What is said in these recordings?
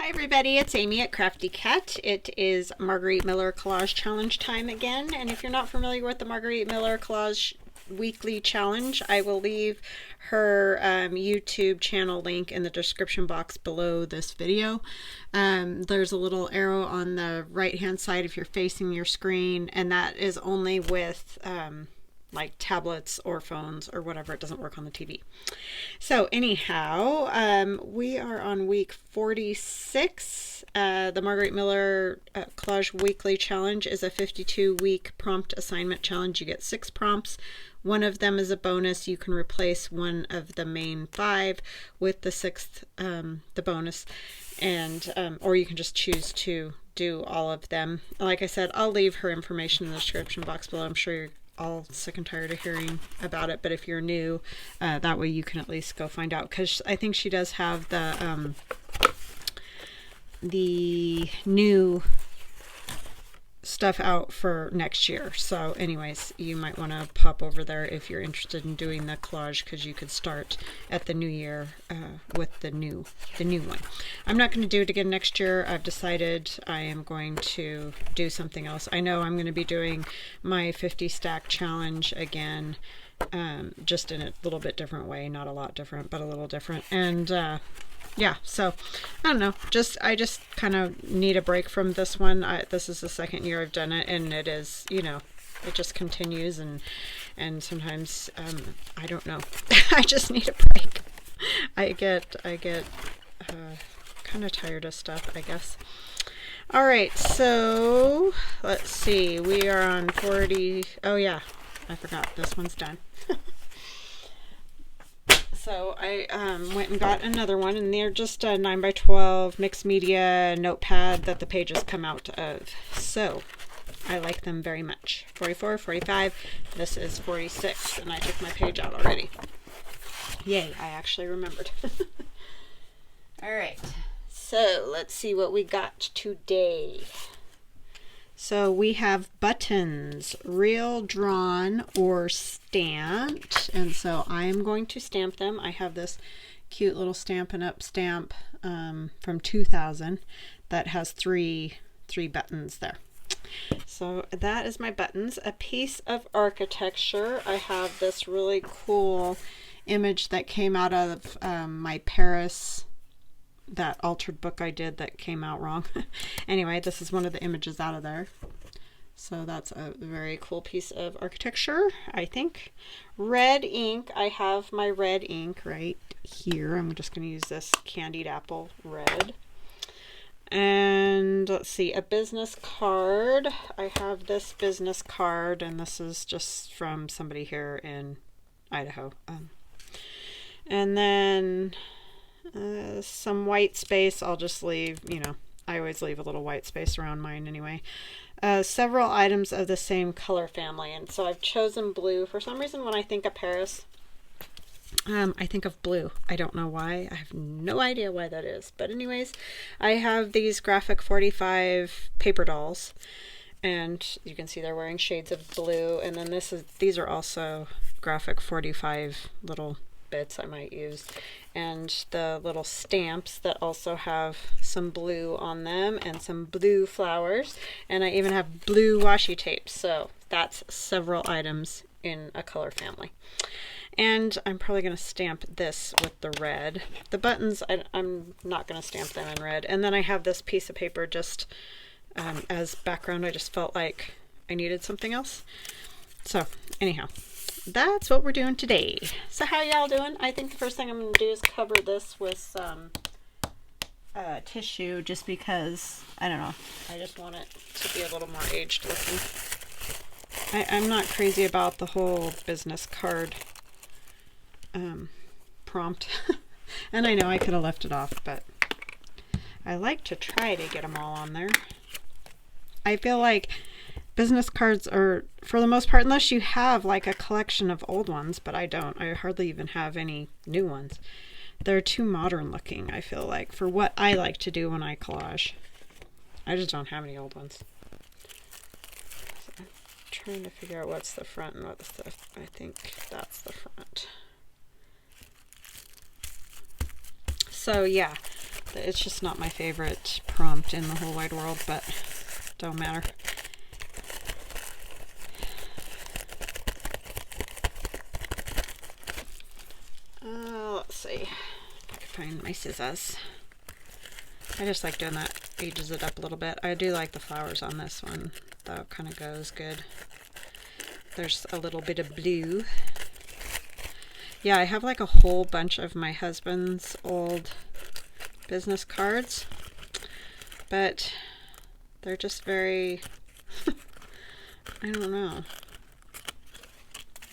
Hi everybody, it's Amy at Crafty Cat. It is Margarete Miller Collage Challenge time again, and if you're not familiar with the Margarete Miller Collage weekly challenge, I will leave her YouTube channel link in the description box below this video. There's a little arrow on the right hand side if you're facing your screen, and that is only with like tablets or phones or whatever. It doesn't work on the TV. So anyhow, we are on week 46. The Margarete Miller Collage Weekly Challenge is a 52-week prompt assignment challenge. You get 6 prompts. One of them is a bonus. You can replace one of the main 5 with the 6th, the bonus, and or you can just choose to do all of them. Like I said, I'll leave her information in the description box below. I'm sure you're all sick and tired of hearing about it, but if you're new, that way you can at least go find out, because I think she does have the new stuff out for next year. So anyways, you might want to pop over there if you're interested in doing the collage, because you could start at the new year with the new one. I'm not going to do it again next year. I've decided I am going to do something else. I know I'm going to be doing my 50 stack challenge again, just in a little bit different way, not a lot different, but a little different. And yeah, so I don't know, I just kind of need a break from this one. This is the 2nd year I've done it, and it is, you know, it just continues, and sometimes I don't know. I just need a break. I get kind of tired of stuff, I guess. All right, so let's see. We are on 40. Oh yeah, I forgot this one's done. So I went and got another one, and they're just a 9x12 mixed media notepad that the pages come out of. So I like them very much. 44, 45, this is 46, and I took my page out already. Yay, I actually remembered. All right, so let's see what we got today. So we have buttons, real, drawn, or stamped, and so I am going to stamp them. I have this cute little Stampin' Up! Stamp from 2000 that has three buttons there. So that is my buttons. A piece of architecture. I have this really cool image that came out of my Paris, that altered book I did that came out wrong. Anyway, this is one of the images out of there. So that's a very cool piece of architecture, I think. Red ink. I have my red ink right here. I'm just going to use this Candied Apple Red. And let's see, a business card. I have this business card, and this is just from somebody here in Idaho. And then some white space. I'll just leave, you know, I always leave a little white space around mine anyway. Several items of the same color family, and so I've chosen blue. For some reason, when I think of Paris, I think of blue. I don't know why. I have no idea why that is. But anyways, I have these graphic 45 paper dolls, and you can see they're wearing shades of blue. And then these are also graphic 45 little bits I might use, and the little stamps that also have some blue on them and some blue flowers, and I even have blue washi tape. So that's several items in a color family. And I'm probably going to stamp this with the red. The buttons, I'm not going to stamp them in red. And then I have this piece of paper just as background. I just felt like I needed something else. So anyhow, that's what we're doing today. So how y'all doing? I think the first thing I'm going to do is cover this with some tissue, just because, I don't know, I just want it to be a little more aged looking. I'm not crazy about the whole business card prompt. And I know I could have left it off, but I like to try to get them all on there. I feel like business cards are, for the most part, unless you have like a collection of old ones, but I don't. I hardly even have any new ones. They're too modern looking, I feel like, for what I like to do when I collage. I just don't have any old ones. So I'm trying to figure out what's the front and what's the, I think that's the front. So yeah, It's just not my favorite prompt in the whole wide world, but don't matter. Let's see if I can find my scissors. I just like doing that, ages it up a little bit. I do like the flowers on this one. That kind of goes good. There's a little bit of blue. Yeah, I have like a whole bunch of my husband's old business cards, but they're just very, I don't know.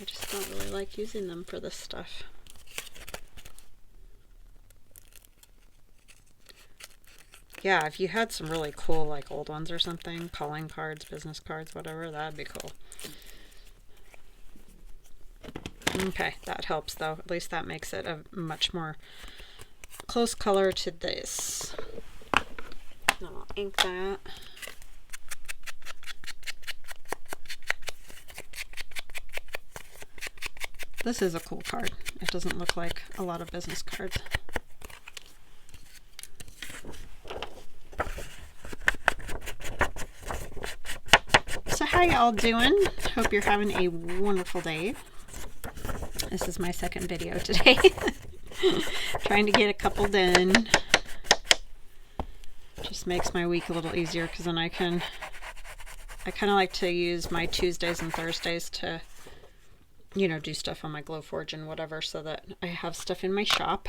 I just don't really like using them for this stuff. Yeah, if you had some really cool like old ones or something, calling cards, business cards, whatever, that'd be cool. Okay, that helps though. At least that makes it a much more close color to this. Now I'll ink that. This is a cool card. It doesn't look like a lot of business cards. So how y'all doing? Hope you're having a wonderful day. This is my second video today. Trying to get a couple done. Just makes my week a little easier because then I kind of like to use my Tuesdays and Thursdays to, you know, do stuff on my Glowforge and whatever, so that I have stuff in my shop.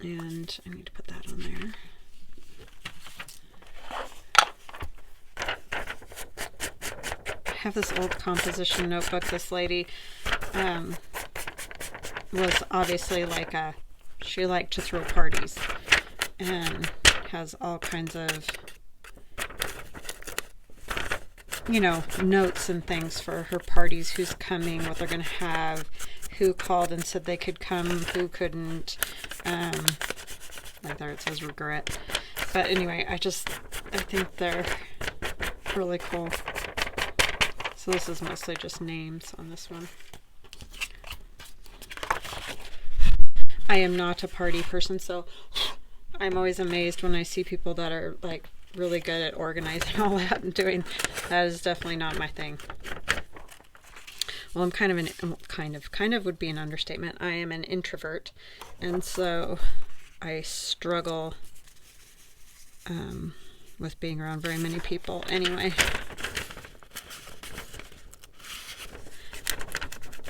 And I need to put that on there. I have this old composition notebook. This lady was obviously like she liked to throw parties and has all kinds of, you know, notes and things for her parties, who's coming, what they're going to have, who called and said they could come, who couldn't. Like there it says regret. But anyway, I think they're really cool. So this is mostly just names on this one. I am not a party person, so I'm always amazed when I see people that are like really good at organizing all that and doing. That is definitely not my thing. Well, I'm kind of would be an understatement. I am an introvert, and so I struggle with being around very many people. Anyway.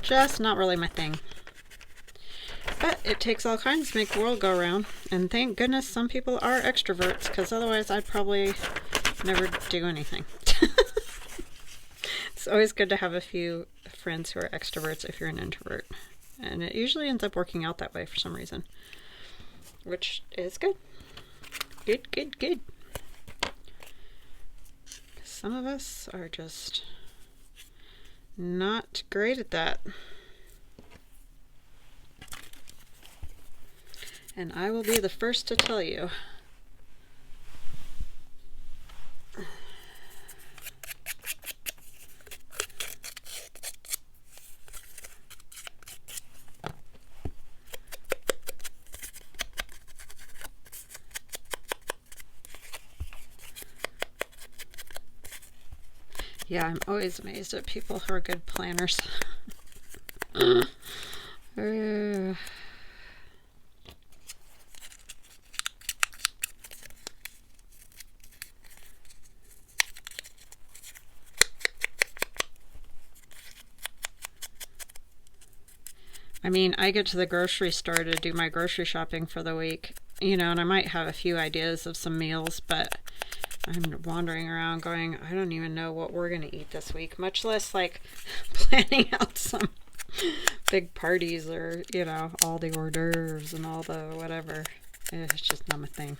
Just not really my thing. But it takes all kinds to make the world go around. And thank goodness some people are extroverts, because otherwise I'd probably never do anything. It's always good to have a few friends who are extroverts if you're an introvert. And it usually ends up working out that way for some reason. Which is good. Good, good, good. Some of us are just not great at that. And I will be the first to tell you. Yeah, I'm always amazed at people who are good planners. I mean, I get to the grocery store to do my grocery shopping for the week, you know, and I might have a few ideas of some meals, but I'm wandering around going, I don't even know what we're going to eat this week, much less like planning out some big parties or, you know, all the hors d'oeuvres and all the whatever. It's just not my thing.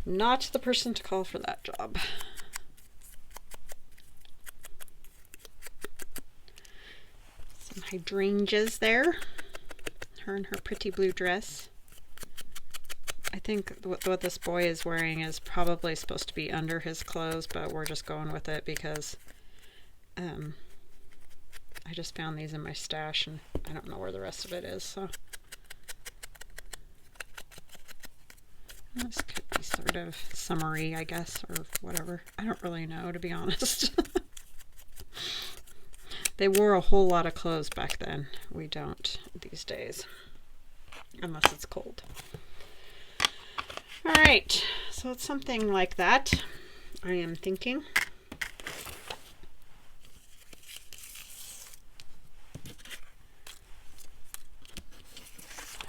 Not the person to call for that job. Some hydrangeas there. Her in her pretty blue dress. I think what this boy is wearing is probably supposed to be under his clothes, but we're just going with it because I just found these in my stash and I don't know where the rest of it is, so this could be sort of summery, I guess, or whatever. I don't really know, to be honest. They wore a whole lot of clothes back then. We don't these days, unless it's cold. All right, so it's something like that, I am thinking.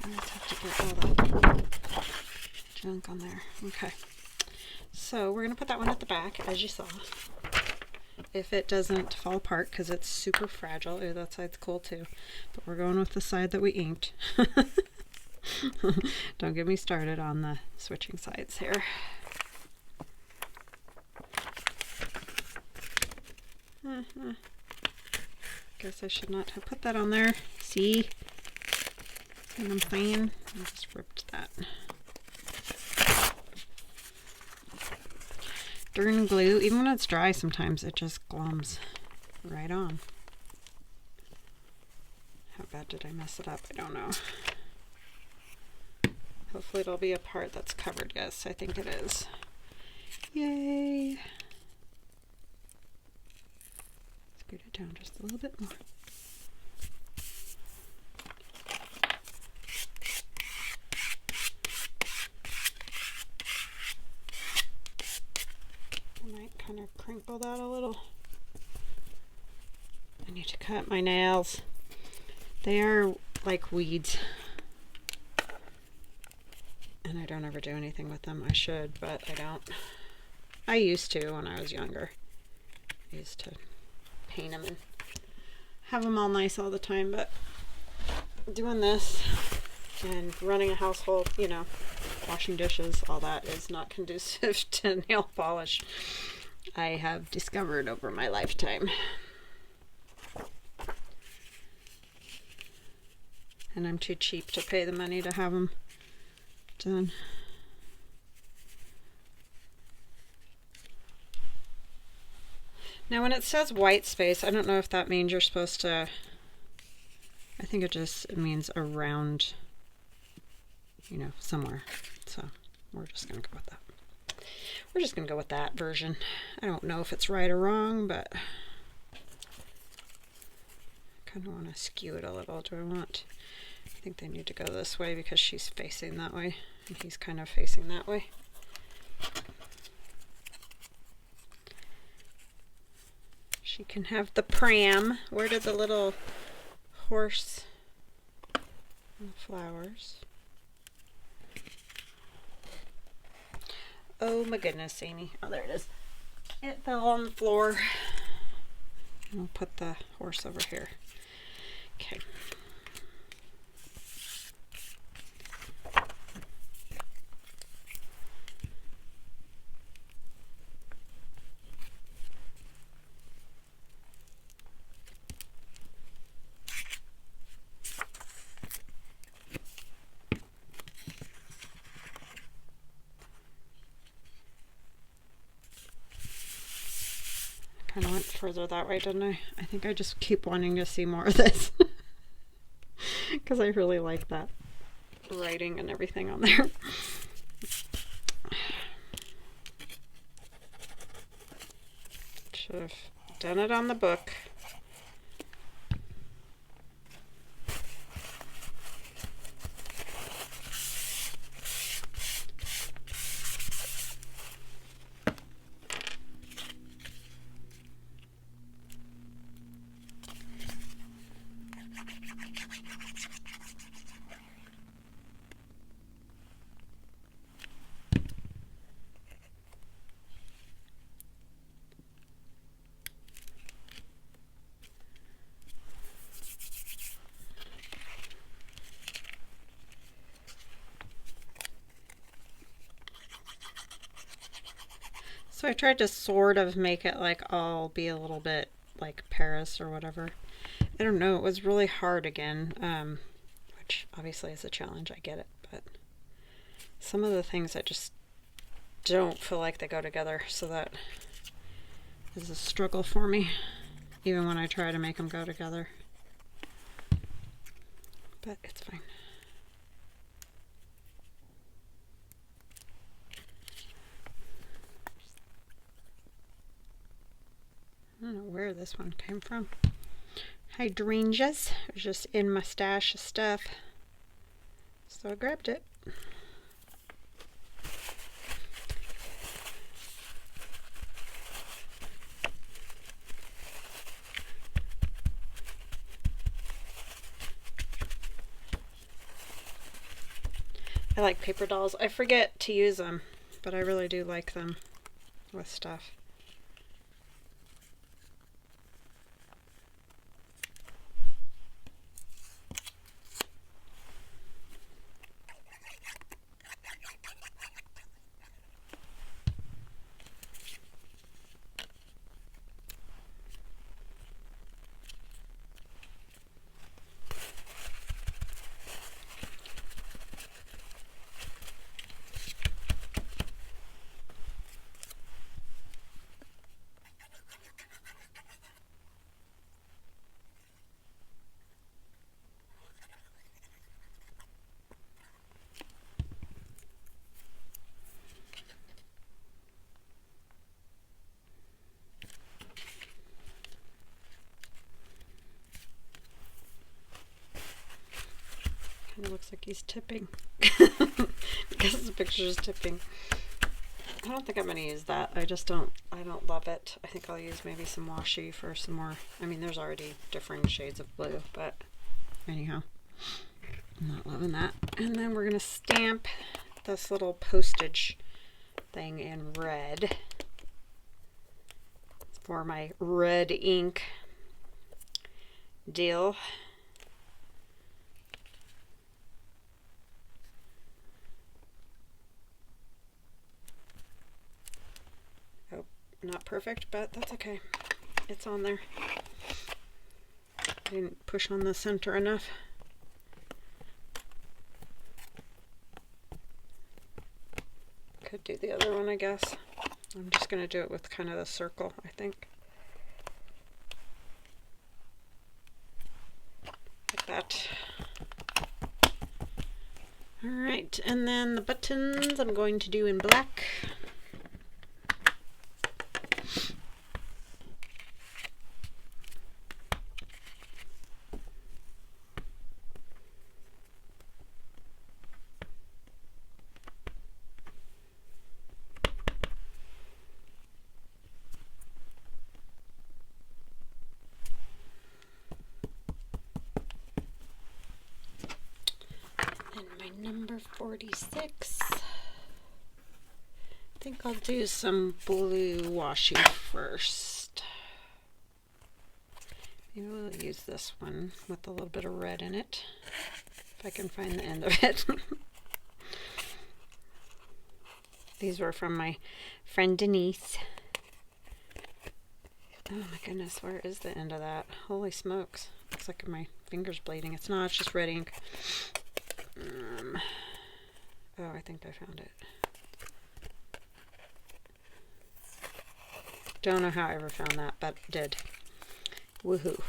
I just have to get all the junk on there. Okay, so we're going to put that one at the back, as you saw. If it doesn't fall apart, because it's super fragile. Ooh, that side's cool too. But we're going with the side that we inked. Don't get me started on the switching sides here. Guess I should not have put that on there. See what I'm saying? I just ripped that. Darn glue, even when it's dry, sometimes it just glums right on. How bad did I mess it up? I don't know. Hopefully it'll be a part that's covered. Yes, I think it is. Yay! Scoot it down just a little bit more. Kind of crinkle that a little. I need to cut my nails. They are like weeds. And I don't ever do anything with them. I should, but I don't. I used to when I was younger. I used to paint them and have them all nice all the time, but doing this and running a household, you know, washing dishes, all that is not conducive to nail polish. I have discovered over my lifetime. And I'm too cheap to pay the money to have them done. Now when it says white space, I don't know if that means you're supposed to, I think it means around, you know, somewhere. So we're just going to go with that. We're just going to go with that version. I don't know if it's right or wrong, but I kind of want to skew it a little. Do I want... I think they need to go this way because she's facing that way and he's kind of facing that way. She can have the pram. Where did the little horse and the flowers? Oh my goodness, Amy. Oh, there it is. It fell on the floor. I'll put the horse over here. Okay. Kind of went further that way, didn't I? I think I just keep wanting to see more of this because I really like that writing and everything on there. Should have done it on the book. So I tried to sort of make it like all be a little bit like Paris or whatever. I don't know, it was really hard again, which obviously is a challenge, I get it, but Some of the things I just don't feel like they go together, so that is a struggle for me, even when I try to make them go together. But it's fine. I don't know where this one came from. Hydrangeas. It was just in my stash of stuff, so I grabbed it. I like paper dolls. I forget to use them, but I really do like them with stuff. Kind of looks like he's tipping because the picture is tipping. I don't think I'm going to use that. I don't love it. I think I'll use maybe some washi for some more. I mean, there's already different shades of blue, but anyhow, I'm not loving that. And then we're going to stamp this little postage thing in red for my red ink deal. Not perfect, but that's okay. It's on there. I didn't push on the center enough. Could do the other one, I guess. I'm just going to do it with kind of the circle, I think. Like that. Alright, and then the buttons I'm going to do in black. Number 46. I think I'll do some blue washi first. Maybe we'll use this one with a little bit of red in it, if I can find the end of it. These were from my friend Denise. Oh my goodness, where is the end of that? Holy smokes. Looks like my finger's bleeding. It's not, it's just red ink. Oh, I think I found it. Don't know how I ever found that, but did. Woohoo.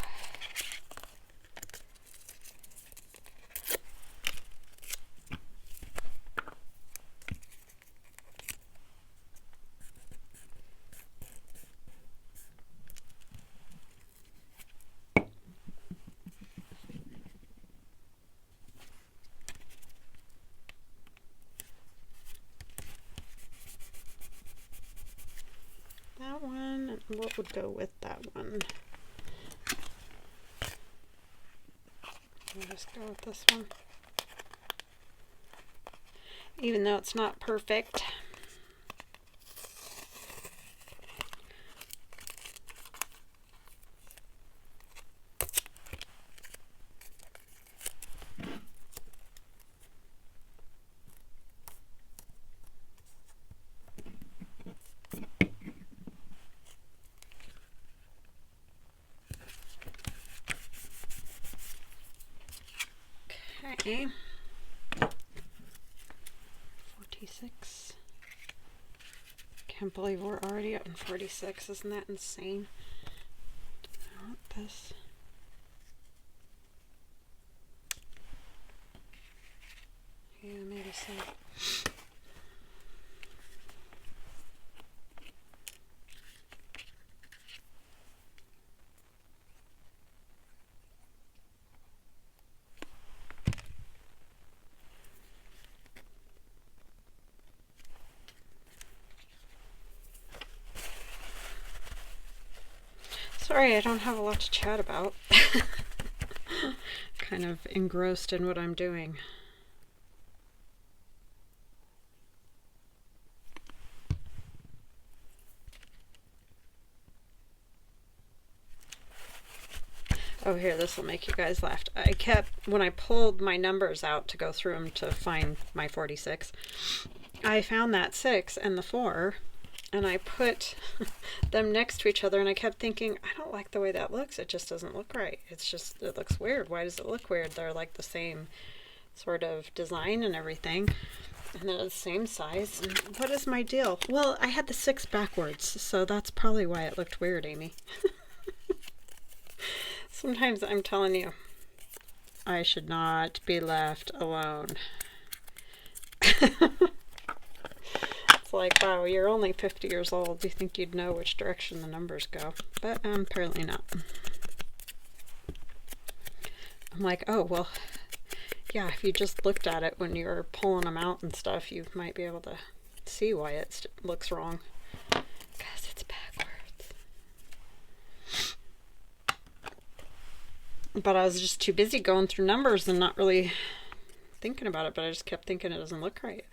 That one, and what would go with that one? I'll just go with this one. Even though it's not perfect. Okay. 46. Can't believe we're already up in 46. Isn't that insane? I want this. Yeah, maybe so. Sorry, I don't have a lot to chat about. Kind of engrossed in what I'm doing. Oh, here, this will make you guys laugh. When I pulled my numbers out to go through them to find my 46, I found that 6 and the 4, and I put them next to each other, and I kept thinking, I don't like the way that looks. It just doesn't look right. It looks weird. Why does it look weird? They're like the same sort of design and everything, and they're the same size. And what is my deal? Well, I had the 6 backwards, so that's probably why it looked weird, Amy. Sometimes I'm telling you, I should not be left alone. It's like, wow, you're only 50 years old. Do you think you'd know which direction the numbers go? But apparently not. I'm like, oh, well, yeah, if you just looked at it when you were pulling them out and stuff, you might be able to see why it looks wrong. Because it's backwards. But I was just too busy going through numbers and not really thinking about it, but I just kept thinking it doesn't look right.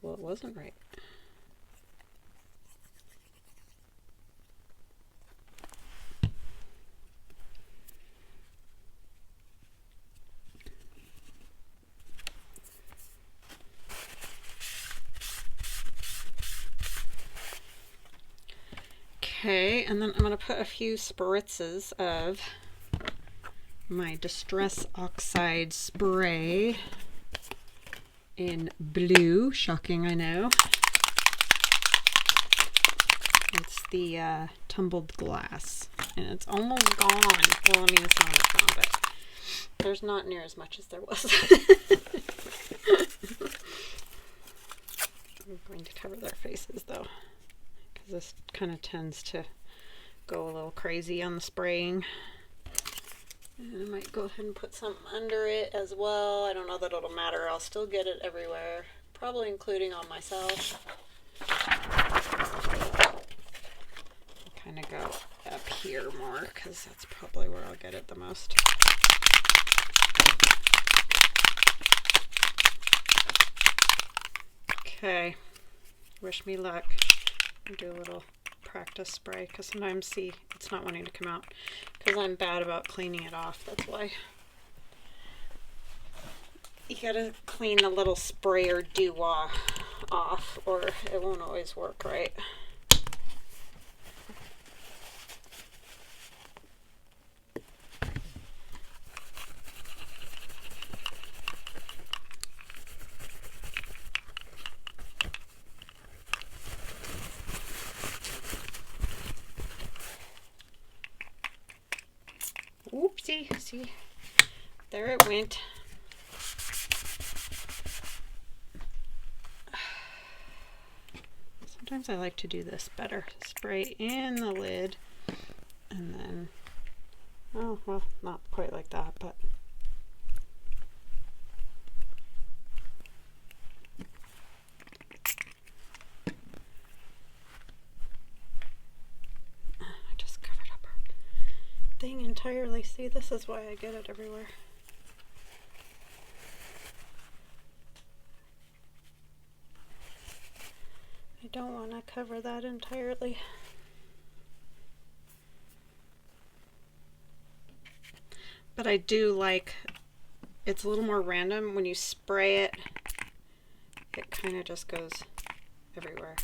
Well, it wasn't right. Okay, and then I'm going to put a few spritzes of my Distress Oxide spray in blue. Shocking, I know. It's the tumbled glass, and it's almost gone. Well, I mean, it's not as gone, but there's not near as much as there was. I'm going to cover their faces, though, because this kind of tends to go a little crazy on the spraying. And I might go ahead and put something under it as well. I don't know that it'll matter. I'll still get it everywhere, probably including on myself. Kind of go up here more because that's probably where I'll get it the most. Okay, wish me luck. I'll do a little practice spray because sometimes, see, it's not wanting to come out because I'm bad about cleaning it off. That's why. You gotta clean the little sprayer doo-wah off or it won't always work right. Oopsie, see, there it went. Sometimes I like to do this better. Spray in the lid and then, oh, well, not quite like that, but I just covered up her thing entirely. See, this is why I get it everywhere. I don't want to cover that entirely. But I do like, it's a little more random. When you spray it, it kind of just goes everywhere.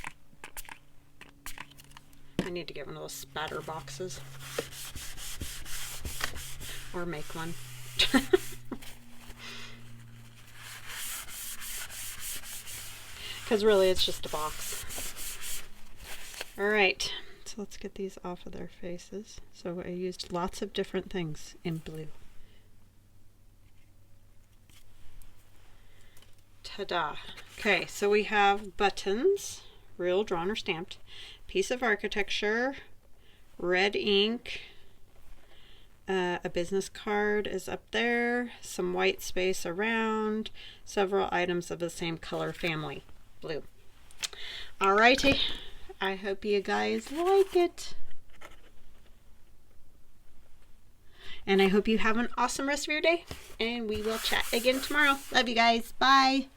I need to get one of those spatter boxes. Or make one. because really it's just a box. All right, so let's get these off of their faces. So I used lots of different things in blue. Ta-da. Okay, so we have buttons, real drawn or stamped, piece of architecture, red ink, a business card is up there, some white space around, several items of the same color family, blue. Alrighty, I hope you guys like it. And I hope you have an awesome rest of your day. And we will chat again tomorrow. Love you guys. Bye.